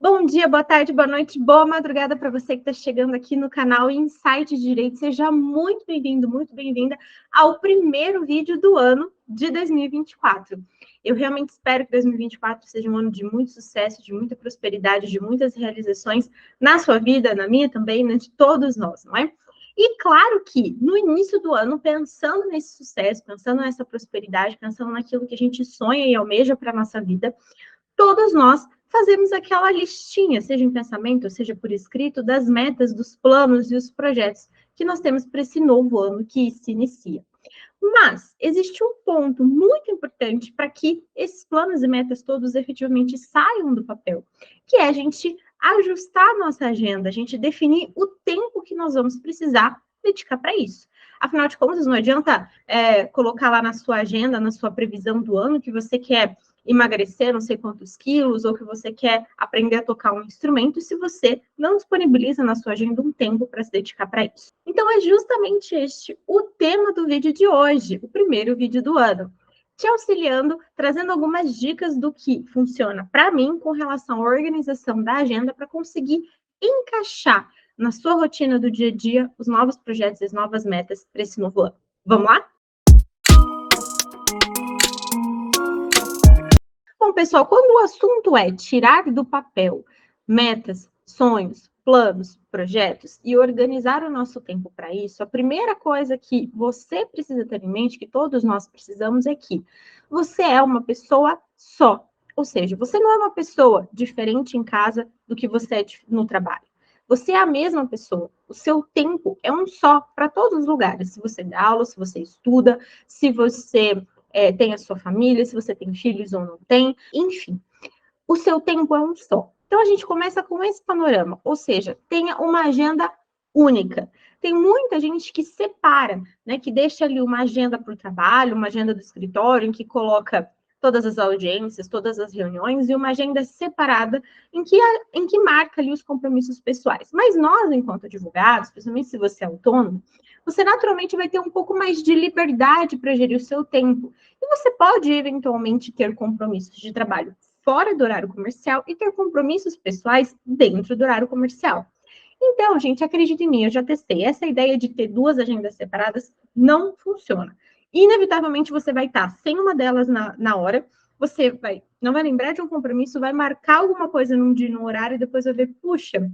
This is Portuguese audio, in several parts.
Bom dia, boa tarde, boa noite, boa madrugada para você que está chegando aqui no canal Insight Direito. Seja muito bem-vindo, muito bem-vinda ao primeiro vídeo do ano de 2024. Eu realmente espero que 2024 seja um ano de muito sucesso, de muita prosperidade, de muitas realizações na sua vida, na minha também, né, de todos nós, não é? E claro que no início do ano, pensando nesse sucesso, pensando nessa prosperidade, pensando naquilo que a gente sonha e almeja para a nossa vida, todos nós fazemos aquela listinha, seja em pensamento, seja por escrito, das metas, dos planos e os projetos que nós temos para esse novo ano que se inicia. Mas existe um ponto muito importante para que esses planos e metas todos efetivamente saiam do papel, que é a gente ajustar a nossa agenda, a gente definir o tempo que nós vamos precisar dedicar para isso. Afinal de contas, não adianta colocar lá na sua agenda, na sua previsão do ano, que você quer emagrecer não sei quantos quilos, ou que você quer aprender a tocar um instrumento, se você não disponibiliza na sua agenda um tempo para se dedicar para isso. Então, é justamente este o tema do vídeo de hoje, o primeiro vídeo do ano. Te auxiliando, trazendo algumas dicas do que funciona para mim com relação à organização da agenda para conseguir encaixar na sua rotina do dia a dia os novos projetos e as novas metas para esse novo ano. Vamos lá? Bom, pessoal, quando o assunto é tirar do papel metas, sonhos, planos, projetos e organizar o nosso tempo para isso, a primeira coisa que você precisa ter em mente, que todos nós precisamos, é que você é uma pessoa só. Ou seja, você não é uma pessoa diferente em casa do que você é no trabalho. Você é a mesma pessoa. O seu tempo é um só para todos os lugares. Se você dá aula, se você estuda, se você tem a sua família, se você tem filhos ou não tem, enfim, o seu tempo é um só. Então a gente começa com esse panorama, ou seja, tenha uma agenda única. Tem muita gente que separa, né, que deixa ali uma agenda para o trabalho, uma agenda do escritório, em que coloca todas as audiências, todas as reuniões, e uma agenda separada em que marca ali os compromissos pessoais. Mas nós, enquanto advogados, especialmente se você é autônomo, você naturalmente vai ter um pouco mais de liberdade para gerir o seu tempo. E você pode, eventualmente, ter compromissos de trabalho fora do horário comercial e ter compromissos pessoais dentro do horário comercial. Então, gente, acredite em mim, eu já testei. Essa ideia de ter duas agendas separadas não funciona. Inevitavelmente, você vai estar sem uma delas na hora, você não vai lembrar de um compromisso, vai marcar alguma coisa num dia, num horário, e depois vai ver, puxa,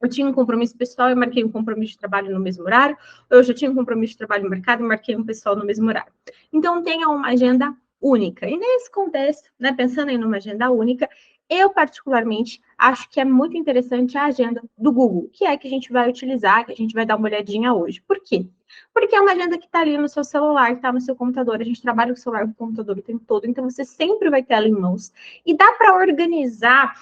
eu tinha um compromisso pessoal e marquei um compromisso de trabalho no mesmo horário, ou eu já tinha um compromisso de trabalho no mercado e marquei um pessoal no mesmo horário. Então, tenha uma agenda única. E nesse contexto, né, pensando em uma agenda única, eu particularmente acho que é muito interessante a agenda do Google, que é a que a gente vai utilizar, que a gente vai dar uma olhadinha hoje. Por quê? Porque é uma agenda que está ali no seu celular, que está no seu computador. A gente trabalha com o celular e com o computador o tempo todo, então você sempre vai ter ela em mãos. E dá para organizar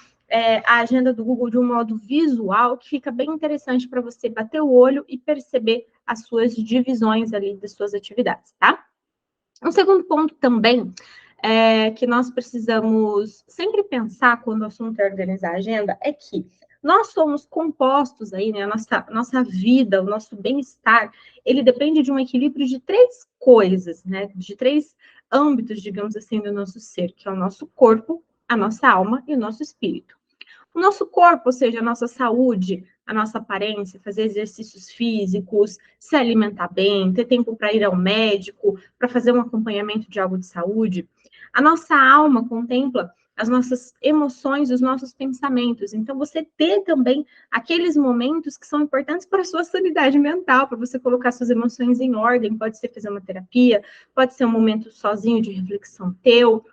a agenda do Google de um modo visual, que fica bem interessante para você bater o olho e perceber as suas divisões ali das suas atividades, tá? Um segundo ponto também que nós precisamos sempre pensar quando o assunto é organizar a agenda é que nós somos compostos aí, né? A nossa vida, o nosso bem-estar, ele depende de um equilíbrio de três coisas, né? De três âmbitos, digamos assim, do nosso ser, que é o nosso corpo, a nossa alma e o nosso espírito. O nosso corpo, ou seja, a nossa saúde, a nossa aparência, fazer exercícios físicos, se alimentar bem, ter tempo para ir ao médico, para fazer um acompanhamento de algo de saúde. A nossa alma contempla as nossas emoções, os nossos pensamentos. Então, você ter também aqueles momentos que são importantes para a sua sanidade mental, para você colocar suas emoções em ordem. Pode ser fazer uma terapia, pode ser um momento sozinho de reflexão teu,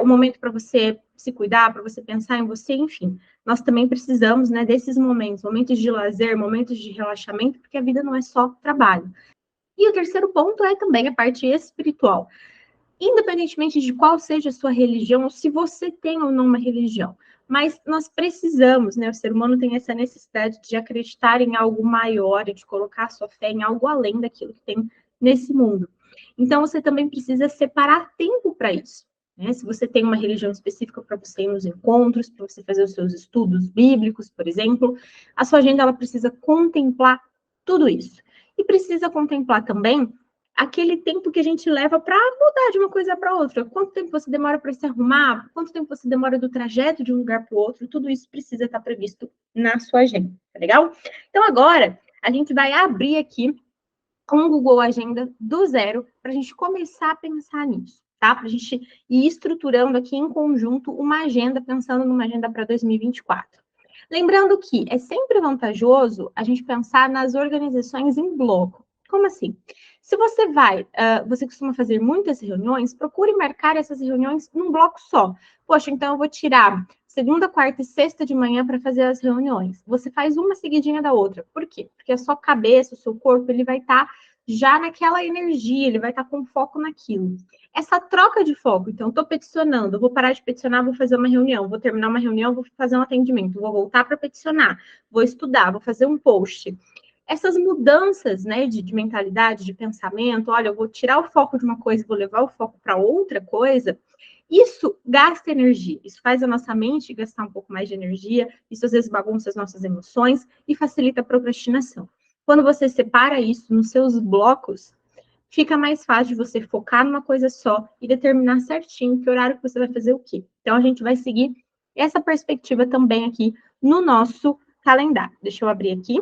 um momento para você se cuidar, para você pensar em você, enfim. Nós também precisamos, né, desses momentos, momentos de lazer, momentos de relaxamento, porque a vida não é só trabalho. E o terceiro ponto é também a parte espiritual. Independentemente de qual seja a sua religião, ou se você tem ou não uma religião, mas nós precisamos, né, o ser humano tem essa necessidade de acreditar em algo maior, de colocar sua fé em algo além daquilo que tem nesse mundo. Então, você também precisa separar tempo para isso. Né? Se você tem uma religião específica para você ir nos encontros, para você fazer os seus estudos bíblicos, por exemplo, a sua agenda ela precisa contemplar tudo isso. E precisa contemplar também aquele tempo que a gente leva para mudar de uma coisa para outra. Quanto tempo você demora para se arrumar? Quanto tempo você demora do trajeto de um lugar para o outro? Tudo isso precisa estar previsto na sua agenda, tá legal? Então, agora, a gente vai abrir aqui com o Google Agenda do zero para a gente começar a pensar nisso, tá? Para a gente ir estruturando aqui em conjunto uma agenda, pensando numa agenda para 2024. Lembrando que é sempre vantajoso a gente pensar nas organizações em bloco. Como assim? Se você você costuma fazer muitas reuniões, procure marcar essas reuniões num bloco só. Poxa, então eu vou tirar segunda, quarta e sexta de manhã para fazer as reuniões. Você faz uma seguidinha da outra. Por quê? Porque a sua cabeça, o seu corpo, ele vai estar já naquela energia, ele vai estar com foco naquilo. Essa troca de foco, então, estou peticionando, vou parar de peticionar, vou fazer uma reunião, vou terminar uma reunião, vou fazer um atendimento, vou voltar para peticionar, vou estudar, vou fazer um post. Essas mudanças, né, de mentalidade, de pensamento, olha, eu vou tirar o foco de uma coisa e vou levar o foco para outra coisa, isso gasta energia, isso faz a nossa mente gastar um pouco mais de energia, isso às vezes bagunça as nossas emoções e facilita a procrastinação. Quando você separa isso nos seus blocos, fica mais fácil de você focar numa coisa só e determinar certinho que horário que você vai fazer o quê. Então, a gente vai seguir essa perspectiva também aqui no nosso calendário. Deixa eu abrir aqui.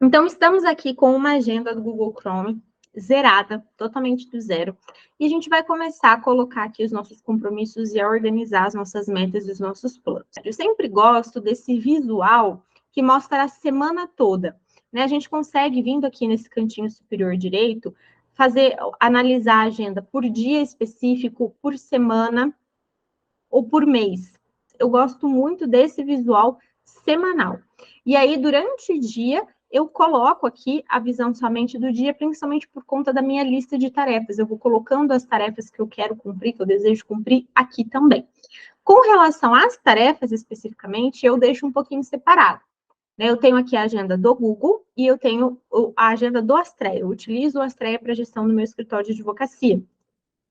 Então, estamos aqui com uma agenda do Google Chrome zerada, totalmente do zero. E a gente vai começar a colocar aqui os nossos compromissos e a organizar as nossas metas e os nossos planos. Eu sempre gosto desse visual que mostra a semana toda. Né? A gente consegue, vindo aqui nesse cantinho superior direito, analisar a agenda por dia específico, por semana ou por mês. Eu gosto muito desse visual semanal. E aí, durante o dia, eu coloco aqui a visão somente do dia, principalmente por conta da minha lista de tarefas. Eu vou colocando as tarefas que eu quero cumprir, que eu desejo cumprir aqui também. Com relação às tarefas especificamente, eu deixo um pouquinho separado. Eu tenho aqui a agenda do Google e eu tenho a agenda do Astrea. Eu utilizo o Astrea para gestão do meu escritório de advocacia.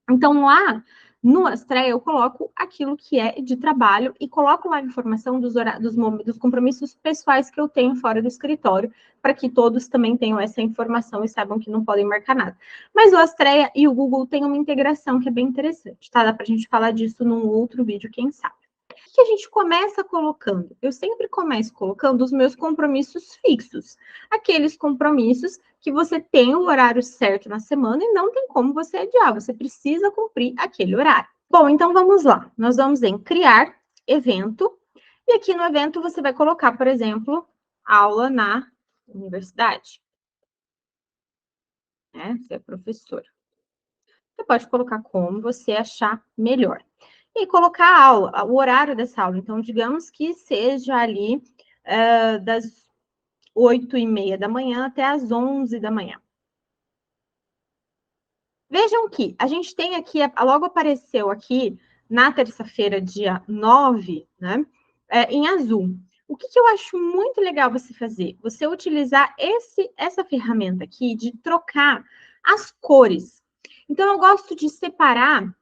Então, lá no Astrea, eu coloco aquilo que é de trabalho e coloco lá a informação dos compromissos pessoais que eu tenho fora do escritório, para que todos também tenham essa informação e saibam que não podem marcar nada. Mas o Astrea e o Google têm uma integração que é bem interessante, tá? Dá para a gente falar disso num outro vídeo, quem sabe. O que a gente começa colocando? Eu sempre começo colocando os meus compromissos fixos. Aqueles compromissos que você tem o horário certo na semana e não tem como você adiar, você precisa cumprir aquele horário. Bom, então vamos lá. Nós vamos em criar evento, e aqui no evento você vai colocar, por exemplo, aula na universidade. Né? Você é professor. Você pode colocar como você achar melhor. E colocar a aula, o horário dessa aula. Então, digamos que seja ali das 8h30 da manhã até as 11 da manhã. Vejam que a gente tem aqui, logo apareceu aqui na terça-feira, dia 9, né, em azul. O que eu acho muito legal você fazer? Você utilizar essa ferramenta aqui de trocar as cores. Então, eu gosto de separar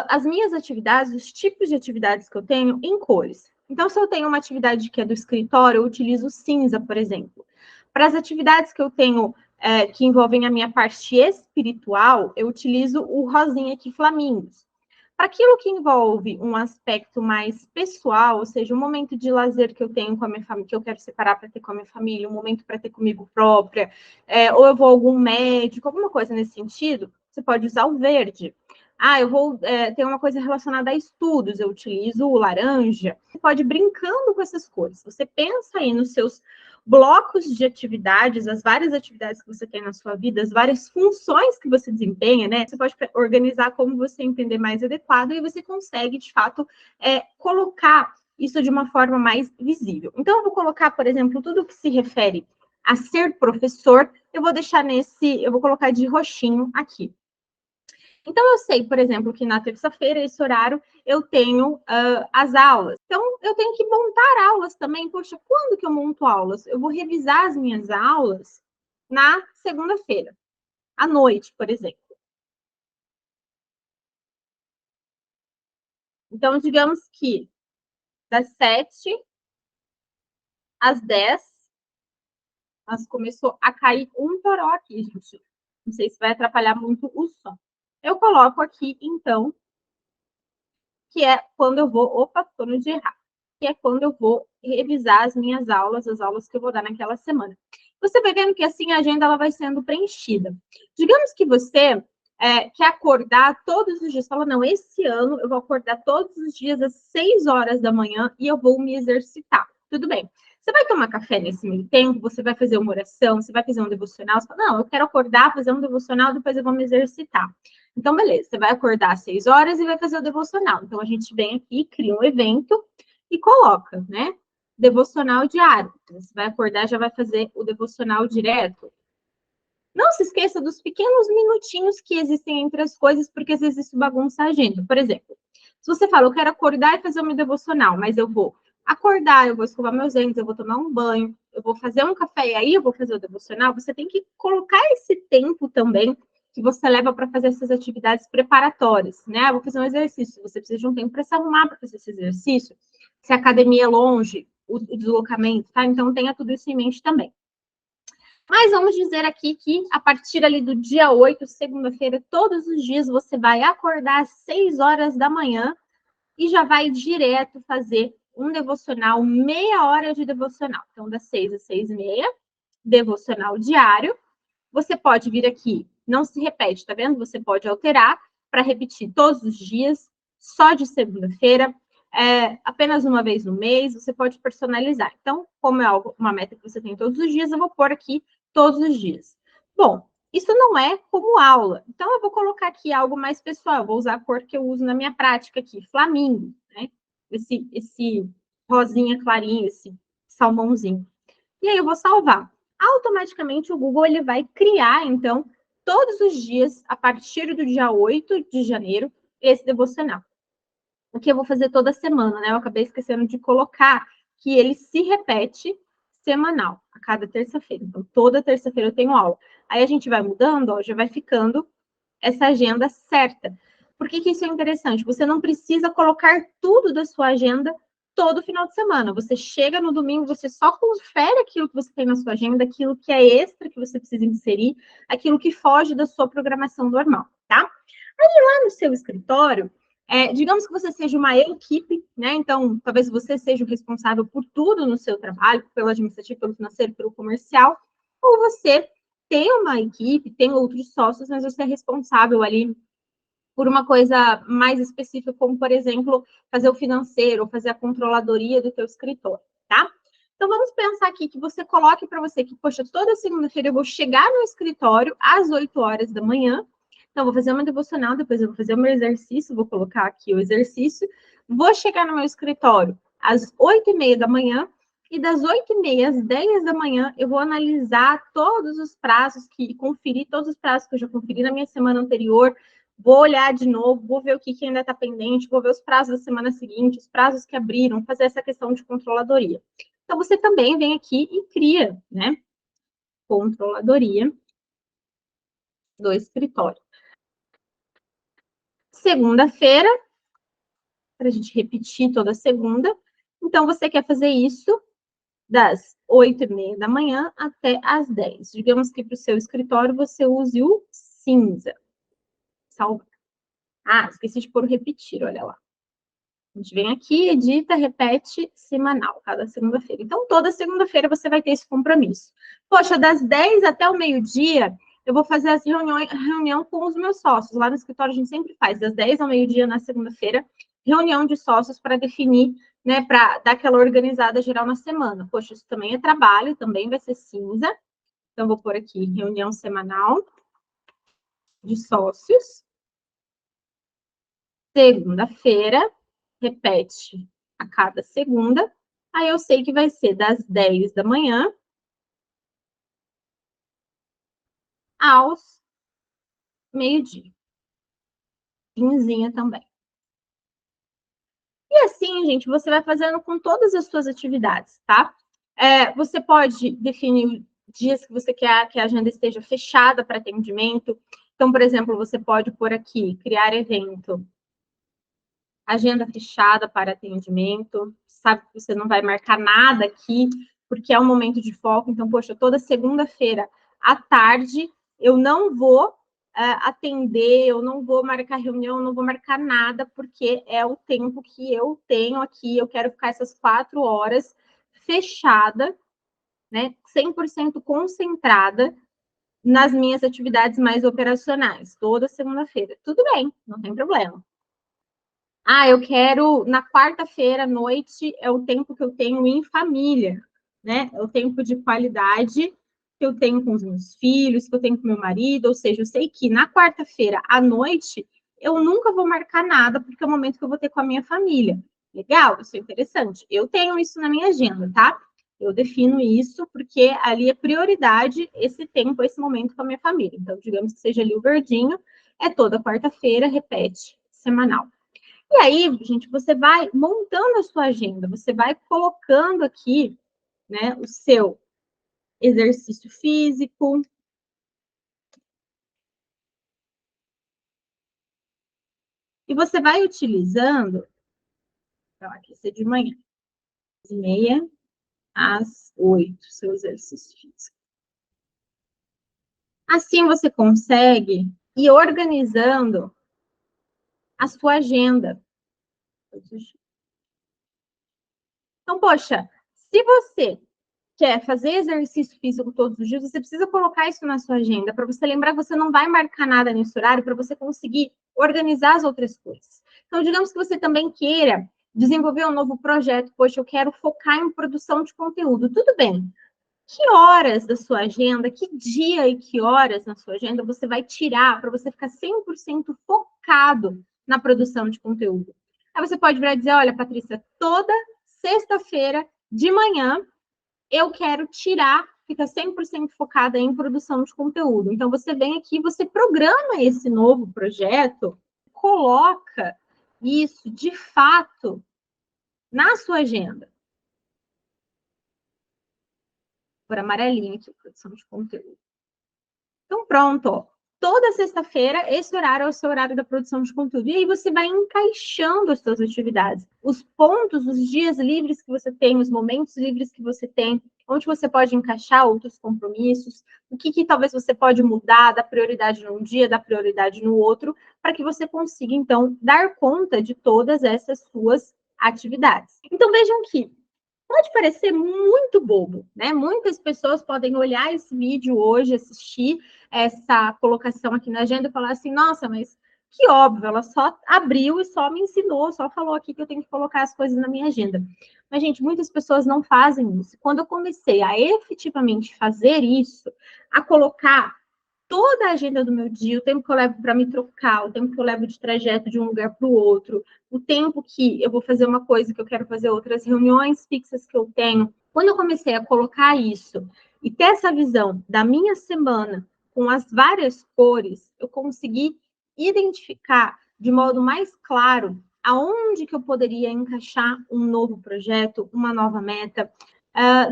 as minhas atividades, os tipos de atividades que eu tenho em cores. Então, se eu tenho uma atividade que é do escritório, eu utilizo cinza, por exemplo. Para as atividades que eu tenho que envolvem a minha parte espiritual, eu utilizo o rosinha aqui, flamingos. Para aquilo que envolve um aspecto mais pessoal, ou seja, um momento de lazer que eu tenho com a minha família, que eu quero separar para ter com a minha família, um momento para ter comigo própria, ou eu vou a algum médico, alguma coisa nesse sentido, você pode usar o verde. Ah, eu vou ter uma coisa relacionada a estudos, eu utilizo o laranja. Você pode ir brincando com essas cores. Você pensa aí nos seus blocos de atividades, as várias atividades que você tem na sua vida, as várias funções que você desempenha, né? Você pode organizar como você entender mais adequado e você consegue, de fato, colocar isso de uma forma mais visível. Então, eu vou colocar, por exemplo, tudo que se refere a ser professor, eu vou colocar de roxinho aqui. Então, eu sei, por exemplo, que na terça-feira, esse horário, eu tenho as aulas. Então, eu tenho que montar aulas também. Poxa, quando que eu monto aulas? Eu vou revisar as minhas aulas na segunda-feira, à noite, por exemplo. Então, digamos que das 7 às 10, nós começou a cair um toró aqui, gente. Não sei se vai atrapalhar muito o som. Eu coloco aqui, então, que é quando eu vou... Opa, tô no dia errado. Que é quando eu vou revisar as minhas aulas, as aulas que eu vou dar naquela semana. Você vai vendo que assim a agenda ela vai sendo preenchida. Digamos que você quer acordar todos os dias. Fala, não, esse ano eu vou acordar todos os dias às 6 horas da manhã e eu vou me exercitar. Tudo bem. Você vai tomar café nesse meio tempo, você vai fazer uma oração, você vai fazer um devocional. Você fala, não, eu quero acordar, fazer um devocional, depois eu vou me exercitar. Então, beleza, você vai acordar às 6 horas e vai fazer o devocional. Então, a gente vem aqui, cria um evento e coloca, né? Devocional diário. Então, você vai acordar, já vai fazer o devocional direto. Não se esqueça dos pequenos minutinhos que existem entre as coisas, porque às vezes isso bagunça a agenda. Por exemplo, se você fala, eu quero acordar e fazer o meu devocional, mas eu vou acordar, eu vou escovar meus dentes, eu vou tomar um banho, eu vou fazer um café e aí eu vou fazer o devocional, você tem que colocar esse tempo também que você leva para fazer essas atividades preparatórias, né? Eu vou fazer um exercício, você precisa de um tempo para se arrumar para fazer esse exercício. Se a academia é longe, o deslocamento, tá? Então tenha tudo isso em mente também. Mas vamos dizer aqui que a partir ali do dia 8, segunda-feira, todos os dias você vai acordar às 6 horas da manhã e já vai direto fazer um devocional, meia hora de devocional. Então, das 6 às 6h30, devocional diário. Você pode vir aqui, não se repete, tá vendo? Você pode alterar para repetir todos os dias, só de segunda-feira, apenas uma vez no mês, você pode personalizar. Então, como é uma meta que você tem todos os dias, eu vou pôr aqui todos os dias. Bom, isso não é como aula. Então, eu vou colocar aqui algo mais pessoal. Eu vou usar a cor que eu uso na minha prática aqui, flamingo, né? Esse rosinha clarinho, esse salmãozinho. E aí eu vou salvar. Automaticamente o Google ele vai criar, então, todos os dias, a partir do dia 8 de janeiro, esse devocional. O que eu vou fazer toda semana, né? Eu acabei esquecendo de colocar que ele se repete semanal, a cada terça-feira. Então, toda terça-feira eu tenho aula. Aí a gente vai mudando, ó, já vai ficando essa agenda certa. Por que isso é interessante? Você não precisa colocar tudo da sua agenda todo final de semana. Você chega no domingo, você só confere aquilo que você tem na sua agenda, aquilo que é extra que você precisa inserir, aquilo que foge da sua programação normal, tá? Aí lá no seu escritório, digamos que você seja uma equipe, né? Então, talvez você seja o responsável por tudo no seu trabalho, pelo administrativo, pelo financeiro, pelo comercial, ou você tem uma equipe, tem outros sócios, mas você é responsável ali por uma coisa mais específica, como, por exemplo, fazer o financeiro, ou fazer a controladoria do teu escritório, tá? Então, vamos pensar aqui que você coloque para você que, poxa, toda segunda-feira eu vou chegar no escritório às 8 horas da manhã, então, vou fazer uma devocional, depois eu vou fazer o meu exercício, vou colocar aqui o exercício, vou chegar no meu escritório às 8h30 da manhã, e das 8h30 às 10 da manhã, eu vou analisar todos os prazos conferir todos os prazos que eu já conferi na minha semana anterior, vou olhar de novo, vou ver o que ainda está pendente, vou ver os prazos da semana seguinte, os prazos que abriram, fazer essa questão de controladoria. Então, você também vem aqui e cria, né? Controladoria do escritório. Segunda-feira, para a gente repetir toda segunda. Então, você quer fazer isso das 8h30 da manhã até as 10. Digamos que para o seu escritório você use o cinza. Salvar. Ah, esqueci de pôr o repetir, olha lá. A gente vem aqui, edita, repete semanal, cada segunda-feira. Então, toda segunda-feira você vai ter esse compromisso. Poxa, das 10 até o meio-dia, eu vou fazer as reunião com os meus sócios. Lá no escritório a gente sempre faz, das 10 ao meio-dia na segunda-feira, reunião de sócios para definir, né, para dar aquela organizada geral na semana. Poxa, isso também é trabalho, também vai ser cinza. Então, vou pôr aqui, reunião semanal de sócios. Segunda-feira, repete a cada segunda. Aí eu sei que vai ser das 10 da manhã aos meio-dia. Quinzinha também. E assim, gente, você vai fazendo com todas as suas atividades, tá? Você pode definir dias que você quer que a agenda esteja fechada para atendimento. Então, por exemplo, você pode pôr aqui, criar evento, agenda fechada para atendimento. Sabe que você não vai marcar nada aqui, porque é um momento de foco. Então, poxa, toda segunda-feira à tarde eu não vou atender, eu não vou marcar reunião, eu não vou marcar nada, porque é o tempo que eu tenho aqui, eu quero ficar essas 4 horas fechada, né, 100% concentrada nas minhas atividades mais operacionais, toda segunda-feira. Tudo bem, não tem problema. Ah, eu quero, na quarta-feira à noite, é o tempo que eu tenho em família, né? É o tempo de qualidade que eu tenho com os meus filhos, que eu tenho com meu marido, ou seja, eu sei que na quarta-feira à noite eu nunca vou marcar nada, porque é o momento que eu vou ter com a minha família. Legal, isso é interessante. Eu tenho isso na minha agenda, tá? Eu defino isso porque ali é prioridade esse tempo, esse momento com a minha família. Então, digamos que seja ali o verdinho, é toda quarta-feira, repete, semanal. E aí, gente, você vai montando a sua agenda, você vai colocando aqui, né, o seu exercício físico. E você vai utilizando, então, aqui ser de manhã, de meia às 8, seu exercício físico. Assim você consegue ir organizando a sua agenda. Então, poxa, se você quer fazer exercício físico todos os dias, você precisa colocar isso na sua agenda, para você lembrar que você não vai marcar nada nesse horário, para você conseguir organizar as outras coisas. Então, digamos que você também queira desenvolver um novo projeto, poxa, eu quero focar em produção de conteúdo, tudo bem. Que horas da sua agenda, que dia e que horas na sua agenda você vai tirar para você ficar 100% focado na produção de conteúdo? Aí você pode virar e dizer, olha, Patrícia, toda sexta-feira de manhã eu quero tirar, fica 100% focada em produção de conteúdo. Então, você vem aqui, você programa esse novo projeto, coloca isso, de fato, na sua agenda. Por amarelinho aqui, produção de conteúdo. Então, pronto, ó. Toda sexta-feira, esse horário é o seu horário da produção de conteúdo. E aí você vai encaixando as suas atividades. Os pontos, os dias livres que você tem, os momentos livres que você tem, onde você pode encaixar outros compromissos, o que talvez você pode mudar, dar prioridade num dia, dar prioridade no outro, para que você consiga, então, dar conta de todas essas suas atividades. Então, vejam que pode parecer muito bobo, né? Muitas pessoas podem olhar esse vídeo hoje, assistir essa colocação aqui na agenda e falar assim, nossa, mas que óbvio, ela só abriu e só me ensinou, só falou aqui que eu tenho que colocar as coisas na minha agenda. Mas, gente, muitas pessoas não fazem isso. Quando eu comecei a efetivamente fazer isso, a colocar toda a agenda do meu dia, o tempo que eu levo para me trocar, o tempo que eu levo de trajeto de um lugar para o outro, o tempo que eu vou fazer uma coisa, que eu quero fazer outras reuniões fixas que eu tenho. Quando eu comecei a colocar isso e ter essa visão da minha semana com as várias cores, eu consegui identificar de modo mais claro aonde que eu poderia encaixar um novo projeto, uma nova meta.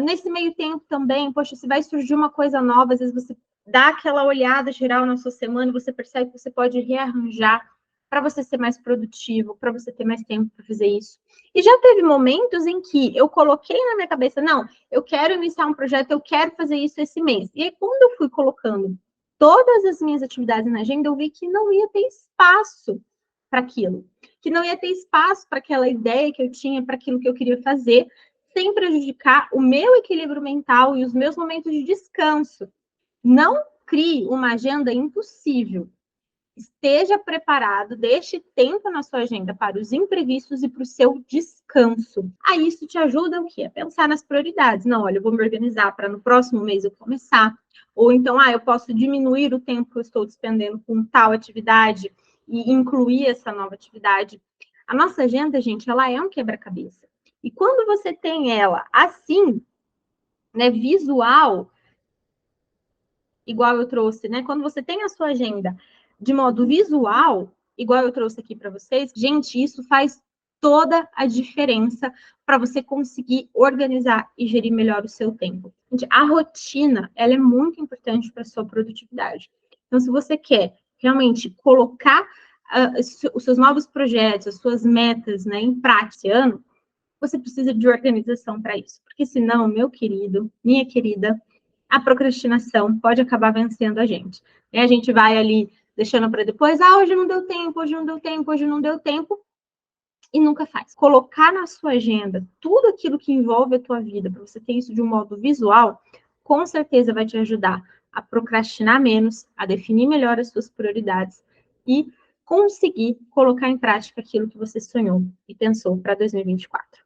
Nesse meio tempo também, poxa, se vai surgir uma coisa nova, às vezes você dá aquela olhada geral na sua semana e você percebe que você pode rearranjar para você ser mais produtivo, para você ter mais tempo para fazer isso. E já teve momentos em que eu coloquei na minha cabeça, não, eu quero iniciar um projeto, eu quero fazer isso esse mês. E aí, quando eu fui colocando todas as minhas atividades na agenda, eu vi que não ia ter espaço para aquilo, que não ia ter espaço para aquela ideia que eu tinha, para aquilo que eu queria fazer, sem prejudicar o meu equilíbrio mental e os meus momentos de descanso. Não crie uma agenda impossível. Esteja preparado, deixe tempo na sua agenda para os imprevistos e para o seu descanso. Aí isso te ajuda o quê? A pensar nas prioridades. Não, olha, eu vou me organizar para no próximo mês eu começar. Ou então, eu posso diminuir o tempo que eu estou despendendo com tal atividade e incluir essa nova atividade. A nossa agenda, gente, ela é um quebra-cabeça. E quando você tem ela assim, né, visual, igual eu trouxe, né? Quando você tem a sua agenda de modo visual, igual eu trouxe aqui para vocês, gente, isso faz toda a diferença para você conseguir organizar e gerir melhor o seu tempo. Gente, a rotina, ela é muito importante para a sua produtividade. Então, se você quer realmente colocar os seus novos projetos, as suas metas, né, em prática esse ano, você precisa de organização para isso. Porque senão, meu querido, minha querida, a procrastinação pode acabar vencendo a gente. E a gente vai ali deixando para depois, hoje não deu tempo, hoje não deu tempo, hoje não deu tempo, e nunca faz. Colocar na sua agenda tudo aquilo que envolve a tua vida, para você ter isso de um modo visual, com certeza vai te ajudar a procrastinar menos, a definir melhor as suas prioridades e conseguir colocar em prática aquilo que você sonhou e pensou para 2024.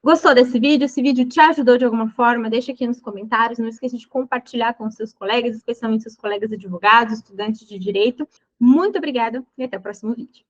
Gostou desse vídeo? Esse vídeo te ajudou de alguma forma? Deixa aqui nos comentários. Não esqueça de compartilhar com seus colegas, especialmente seus colegas advogados, estudantes de direito. Muito obrigada e até o próximo vídeo.